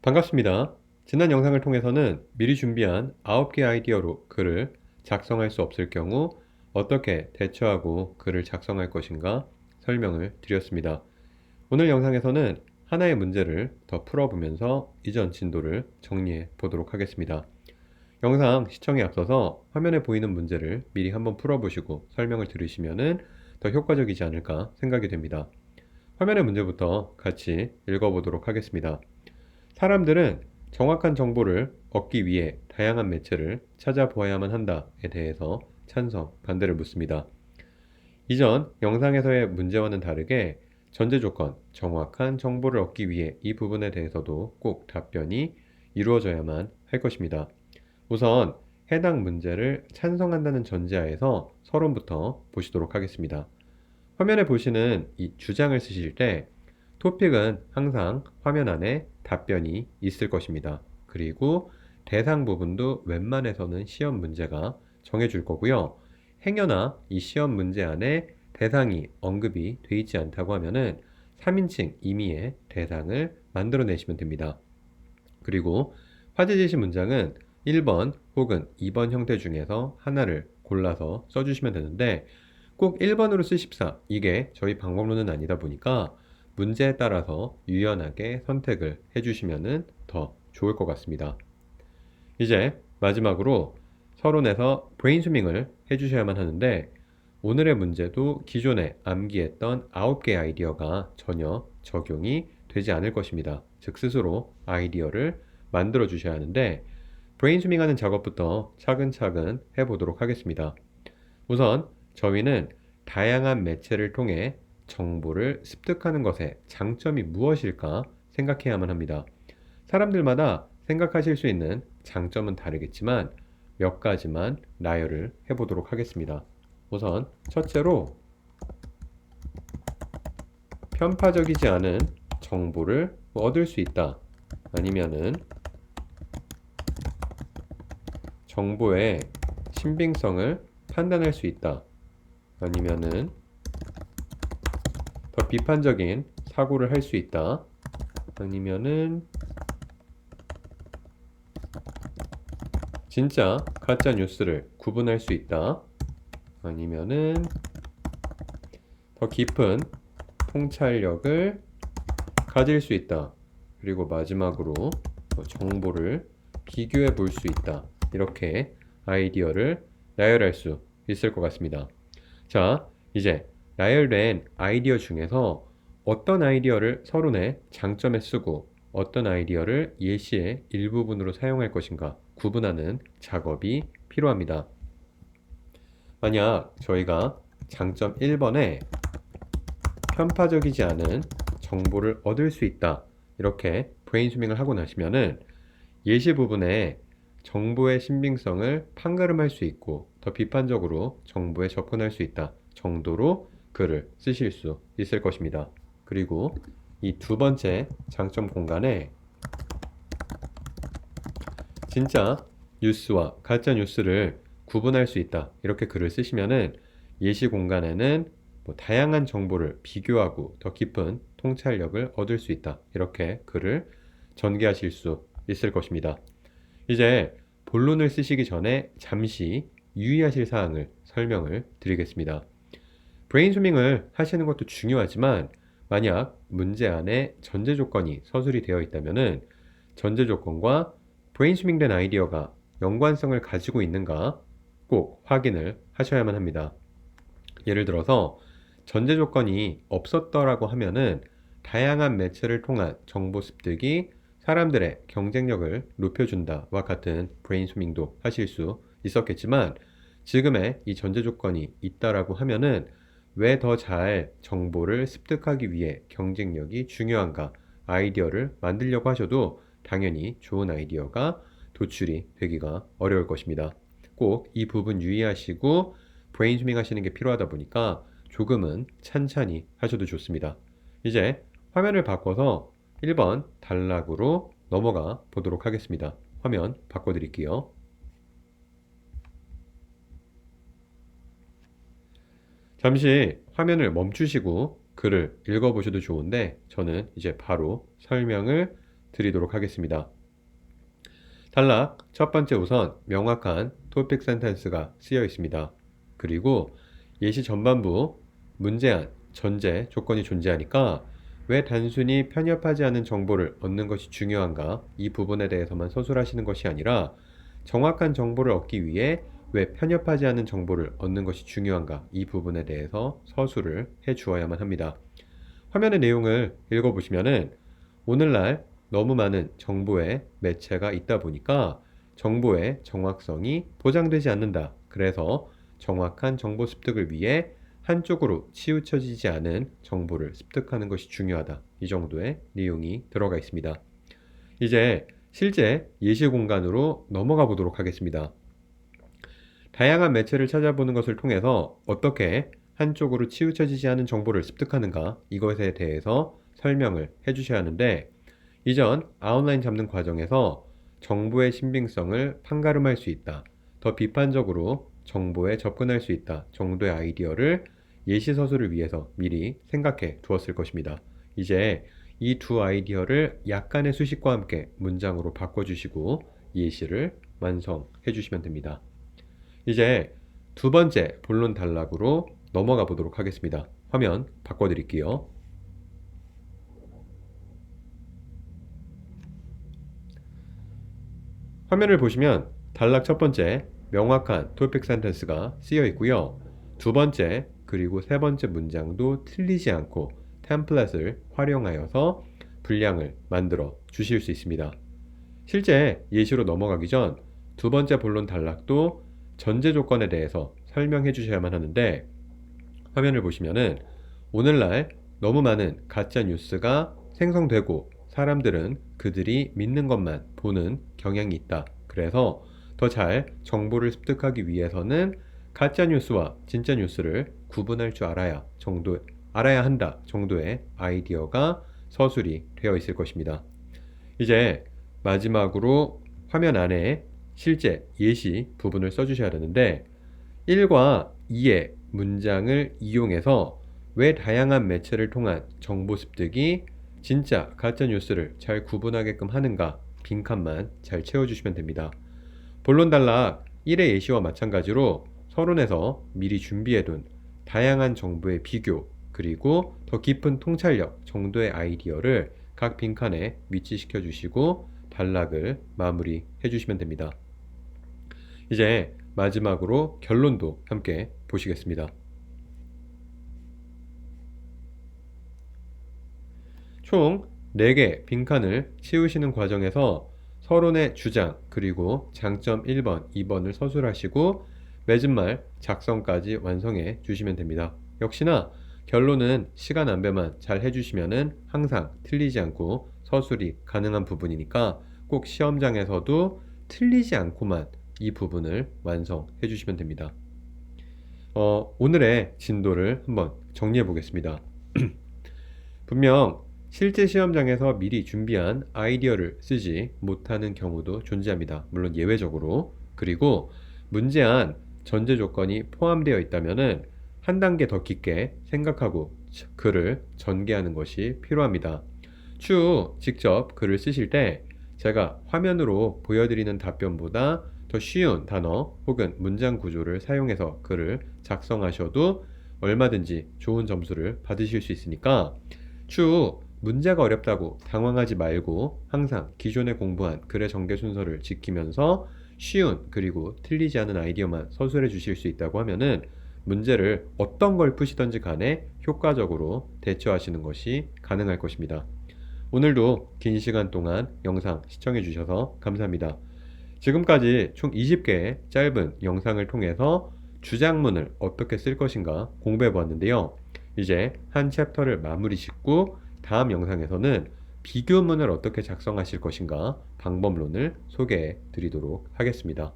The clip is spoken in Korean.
반갑습니다. 지난 영상을 통해서는 미리 준비한 9개 아이디어로 글을 작성할 수 없을 경우 어떻게 대처하고 글을 작성할 것인가 설명을 드렸습니다. 오늘 영상에서는 하나의 문제를 더 풀어보면서 이전 진도를 정리해 보도록 하겠습니다. 영상 시청에 앞서서 화면에 보이는 문제를 미리 한번 풀어보시고 설명을 들으시면 더 효과적이지 않을까 생각이 됩니다. 화면의 문제부터 같이 읽어보도록 하겠습니다. 사람들은 정확한 정보를 얻기 위해 다양한 매체를 찾아보아야만 한다에 대해서 찬성, 반대를 묻습니다. 이전 영상에서의 문제와는 다르게 전제 조건, 정확한 정보를 얻기 위해 이 부분에 대해서도 꼭 답변이 이루어져야만 할 것입니다. 우선 해당 문제를 찬성한다는 전제하에서 서론부터 보시도록 하겠습니다. 화면에 보시는 이 주장을 쓰실 때 토픽은 항상 화면 안에 답변이 있을 것입니다. 그리고 대상 부분도 웬만해서는 시험 문제가 정해줄 거고요. 행여나 이 시험 문제 안에 대상이 언급이 돼 있지 않다고 하면은 3인칭 임의의 대상을 만들어내시면 됩니다. 그리고 화제 제시 문장은 1번 혹은 2번 형태 중에서 하나를 골라서 써주시면 되는데 꼭 1번으로 쓰십사. 이게 저희 방법론은 아니다 보니까 문제에 따라서 유연하게 선택을 해주시면 더 좋을 것 같습니다. 이제 마지막으로 서론에서 브레인스토밍을 해주셔야만 하는데 오늘의 문제도 기존에 암기했던 9개 아이디어가 전혀 적용이 되지 않을 것입니다. 즉 스스로 아이디어를 만들어 주셔야 하는데 브레인스토밍 하는 작업부터 차근차근 해보도록 하겠습니다. 우선 저희는 다양한 매체를 통해 정보를 습득하는 것의 장점이 무엇일까 생각해야만 합니다. 사람들마다 생각하실 수 있는 장점은 다르겠지만 몇 가지만 나열을 해보도록 하겠습니다. 우선 첫째로 편파적이지 않은 정보를 얻을 수 있다. 아니면은 정보의 신빙성을 판단할 수 있다. 아니면은 더 비판적인 사고를 할 수 있다. 아니면은 진짜 가짜 뉴스를 구분할 수 있다. 아니면은 더 깊은 통찰력을 가질 수 있다. 그리고 마지막으로 정보를 비교해 볼 수 있다. 이렇게 아이디어를 나열할 수 있을 것 같습니다. 자, 이제 나열된 아이디어 중에서 어떤 아이디어를 서론의 장점에 쓰고 어떤 아이디어를 예시의 일부분으로 사용할 것인가 구분하는 작업이 필요합니다. 만약 저희가 장점 1번에 편파적이지 않은 정보를 얻을 수 있다 이렇게 브레인스토밍을 하고 나시면은 예시 부분에 정보의 신빙성을 판가름할 수 있고 더 비판적으로 정보에 접근할 수 있다 정도로 글을 쓰실 수 있을 것입니다. 그리고 이 두 번째 장점 공간에 진짜 뉴스와 가짜 뉴스를 구분할 수 있다 이렇게 글을 쓰시면은 예시 공간에는 다양한 정보를 비교하고 더 깊은 통찰력을 얻을 수 있다 이렇게 글을 전개하실 수 있을 것입니다. 이제 본론을 쓰시기 전에 잠시 유의하실 사항을 설명을 드리겠습니다. 브레인스토밍을 하시는 것도 중요하지만 만약 문제 안에 전제 조건이 서술이 되어 있다면 전제 조건과 브레인스토밍 된 아이디어가 연관성을 가지고 있는가 꼭 확인을 하셔야만 합니다. 예를 들어서 전제 조건이 없었더라고 하면은 다양한 매체를 통한 정보 습득이 사람들의 경쟁력을 높여준다와 같은 브레인스토밍도 하실 수 있었겠지만 지금의 이 전제 조건이 있다라고 하면은 왜 더 잘 정보를 습득하기 위해 경쟁력이 중요한가 아이디어를 만들려고 하셔도 당연히 좋은 아이디어가 도출이 되기가 어려울 것입니다. 꼭 이 부분 유의하시고 브레인스토밍 하시는 게 필요하다 보니까 조금은 찬찬히 하셔도 좋습니다. 이제 화면을 바꿔서 1번 단락으로 넘어가 보도록 하겠습니다. 화면 바꿔드릴게요. 잠시 화면을 멈추시고 글을 읽어보셔도 좋은데 저는 이제 바로 설명을 드리도록 하겠습니다. 단락 첫 번째, 우선 명확한 토픽 센텐스가 쓰여 있습니다. 그리고 예시 전반부 문제안, 전제, 조건이 존재하니까 왜 단순히 편협하지 않은 정보를 얻는 것이 중요한가, 이 부분에 대해서만 서술하시는 것이 아니라 정확한 정보를 얻기 위해 왜 편협하지 않은 정보를 얻는 것이 중요한가, 이 부분에 대해서 서술을 해 주어야만 합니다. 화면의 내용을 읽어보시면은 오늘날 너무 많은 정보의 매체가 있다 보니까 정보의 정확성이 보장되지 않는다. 그래서 정확한 정보 습득을 위해 한쪽으로 치우쳐지지 않은 정보를 습득하는 것이 중요하다. 이 정도의 내용이 들어가 있습니다. 이제 실제 예시 공간으로 넘어가 보도록 하겠습니다. 다양한 매체를 찾아보는 것을 통해서 어떻게 한쪽으로 치우쳐지지 않은 정보를 습득하는가, 이것에 대해서 설명을 해 주셔야 하는데, 이전 아웃라인 잡는 과정에서 정보의 신빙성을 판가름할 수 있다, 더 비판적으로 정보에 접근할 수 있다 정도의 아이디어를 예시 서술을 위해서 미리 생각해 두었을 것입니다. 이제 이 두 아이디어를 약간의 수식과 함께 문장으로 바꿔주시고 예시를 완성해 주시면 됩니다. 이제 두 번째 본론 단락으로 넘어가 보도록 하겠습니다. 화면 바꿔드릴게요. 화면을 보시면 단락 첫 번째 명확한 토픽 센텐스가 쓰여 있고요. 두 번째 그리고 세 번째 문장도 틀리지 않고 템플릿을 활용하여서 분량을 만들어 주실 수 있습니다. 실제 예시로 넘어가기 전 두 번째 본론 단락도 전제 조건에 대해서 설명해 주셔야만 하는데, 화면을 보시면은 오늘날 너무 많은 가짜 뉴스가 생성되고 사람들은 그들이 믿는 것만 보는 경향이 있다. 그래서 더 잘 정보를 습득하기 위해서는 가짜 뉴스와 진짜 뉴스를 구분할 줄 알아야 한다 정도의 아이디어가 서술이 되어 있을 것입니다. 이제 마지막으로 화면 안에 실제 예시 부분을 써주셔야 되는데, 1과 2의 문장을 이용해서 왜 다양한 매체를 통한 정보 습득이 진짜 가짜 뉴스를 잘 구분하게끔 하는가, 빈칸만 잘 채워주시면 됩니다. 본론 단락 1의 예시와 마찬가지로 서론에서 미리 준비해둔 다양한 정보의 비교, 그리고 더 깊은 통찰력 정도의 아이디어를 각 빈칸에 위치시켜 주시고 단락을 마무리해 주시면 됩니다. 이제 마지막으로 결론도 함께 보시겠습니다. 총 4개 빈칸을 채우시는 과정에서 서론의 주장 그리고 장점 1번, 2번을 서술하시고 맺은말 작성까지 완성해 주시면 됩니다. 역시나 결론은 시간 안배만 잘 해주시면 항상 틀리지 않고 서술이 가능한 부분이니까 꼭 시험장에서도 틀리지 않고만 이 부분을 완성해 주시면 됩니다. 오늘의 진도를 한번 정리해 보겠습니다. 분명 실제 시험장에서 미리 준비한 아이디어를 쓰지 못하는 경우도 존재합니다. 물론 예외적으로. 그리고 문제안 전제 조건이 포함되어 있다면 한 단계 더 깊게 생각하고 글을 전개하는 것이 필요합니다. 추후 직접 글을 쓰실 때 제가 화면으로 보여드리는 답변보다 더 쉬운 단어 혹은 문장 구조를 사용해서 글을 작성하셔도 얼마든지 좋은 점수를 받으실 수 있으니까 추후 문제가 어렵다고 당황하지 말고 항상 기존에 공부한 글의 전개 순서를 지키면서 쉬운 그리고 틀리지 않은 아이디어만 서술해 주실 수 있다고 하면은 문제를 어떤 걸 푸시던지 간에 효과적으로 대처하시는 것이 가능할 것입니다. 오늘도 긴 시간 동안 영상 시청해 주셔서 감사합니다. 지금까지 총 20개의 짧은 영상을 통해서 주장문을 어떻게 쓸 것인가 공부해 보았는데요. 이제 한 챕터를 마무리 짓고 다음 영상에서는 비교문을 어떻게 작성하실 것인가 방법론을 소개해 드리도록 하겠습니다.